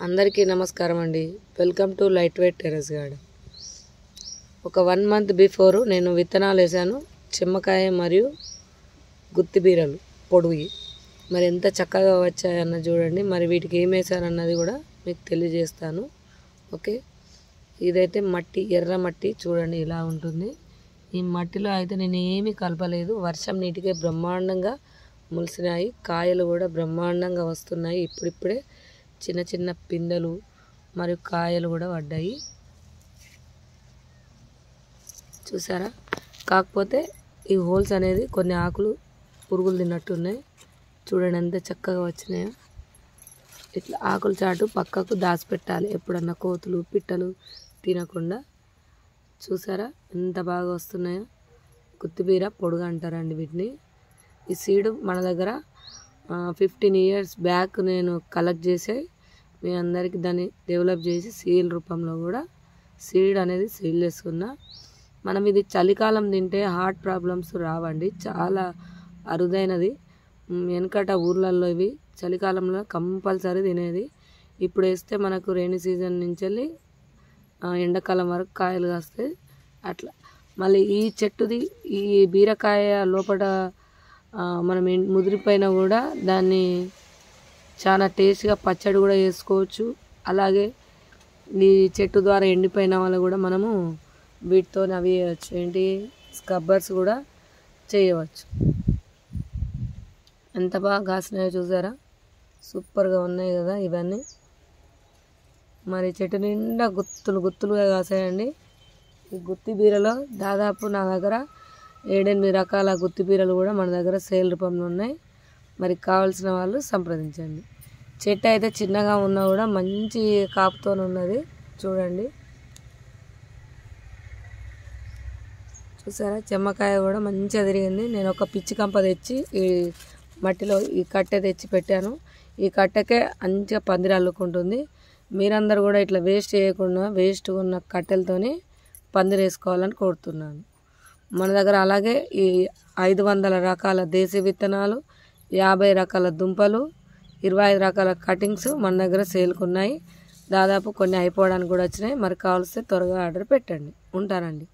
అందరికీ నమస్కారం అండి. Welcome to light weight terrace garden. ఒక 1 మంత్ బిఫోర్ నేను విత్తనాలు వేసాను, చెమ్మకాయ మరియు గుత్తి బీరలు పొడుగు. మరి ఎంత చక్కగా వచ్చాయన్న చూడండి. మరి వీటికి ఏం వేసానన్నది కూడా మీకు తెలియజేస్తాను. ఓకే, ఇదైతే మట్టి, ఎర్ర మట్టి చూడండి ఇలా ఉంటుంది. ఈ మట్టిలో అయితే నేను ఏమీ కలపలేదు. వర్షం నీటికే బ్రహ్మాండంగా ములిసినాయి. కాయలు కూడా బ్రహ్మాండంగా వస్తున్నాయి. ఇప్పుడిప్పుడే చిన్న చిన్న పిందెలు మరియు కాయలు కూడా పడ్డాయి, చూసారా. కాకపోతే ఈ హోల్స్ అనేది కొన్ని ఆకులు పురుగులు తిన్నట్టున్నాయి. చూడండి ఎంత చక్కగా వచ్చినాయో. ఇట్లా ఆకుల చాటు పక్కకు దాచిపెట్టాలి, ఎప్పుడన్నా కోతులు పిట్టలు తినకుండా. చూసారా ఎంత బాగా వస్తున్నాయో. గుత్తిబీర పొడుగు అంటారండి వీటిని. ఈ సీడ్ మన దగ్గర 15 years బ్యాక్ నేను కలెక్ట్ చేసి మీ అందరికీ దాన్ని డెవలప్ చేసి సీల్ రూపంలో కూడా సీడ్ అనేది సీల్ చేసుకున్నా. మనం ఇది చలికాలం తింటే హార్ట్ ప్రాబ్లమ్స్ రావండి, చాలా అరుదైనది. వెనకట ఊర్లలో ఇవి చలికాలంలో కంపల్సరీ తినేది. ఇప్పుడు వేస్తే మనకు రైనీ సీజన్ నుంచి వెళ్ళి ఎండాకాలం వరకు కాయలు కాస్తాయి అట్లా. మళ్ళీ ఈ చెట్టుది ఈ బీరకాయ లోపల మనం ముదిరిపోయినా కూడా దాన్ని చాలా టేస్ట్గా పచ్చడి కూడా చేసుకోవచ్చు. అలాగే ఈ చెట్టు ద్వారా ఎండిపోయిన వాళ్ళు కూడా మనము వీటితో అవి చేయవచ్చు, ఏంటి స్క్రబ్బర్స్ కూడా చేయవచ్చు. ఎంత బాగా కాసినాయో చూసారా, సూపర్గా ఉన్నాయి కదా ఇవన్నీ. మరి చెట్టు నిండా గుత్తులు గుత్తులుగా కాసాయండి. ఈ గుత్తి బీరలో దాదాపు నా దగ్గర 7-8 రకాల గుత్తి బీరలు కూడా మన దగ్గర సేల్ రూపంలో ఉన్నాయి. మరి కావాల్సిన వాళ్ళు సంప్రదించండి. చెట్టు అయితే చిన్నగా ఉన్నా కూడా మంచి కాపుతో ఉన్నది చూడండి. చూసారా చెమ్మకాయ కూడా మంచిగా తిరిగింది. నేను ఒక పిచ్చి కంప తెచ్చి ఈ మట్టిలో ఈ కట్టె తెచ్చి పెట్టాను. ఈ కట్టెకే మంచిగా పందిరి అల్లుకుంటుంది. మీరందరూ కూడా ఇట్లా వేస్ట్ చేయకుండా వేస్ట్ ఉన్న కట్టెలతోని పందిరి వేసుకోవాలని కోరుతున్నాను. మన దగ్గర అలాగే ఈ 500 రకాల దేశీ విత్తనాలు, 50 రకాల దుంపలు, 25 రకాల కటింగ్స్ మన దగ్గర సేల్కి ఉన్నాయి. దాదాపు కొన్ని అయిపోవడానికి కూడా వచ్చినాయి. మరి కావాల్సి త్వరగా ఆర్డర్ పెట్టండి. ఉంటానండి.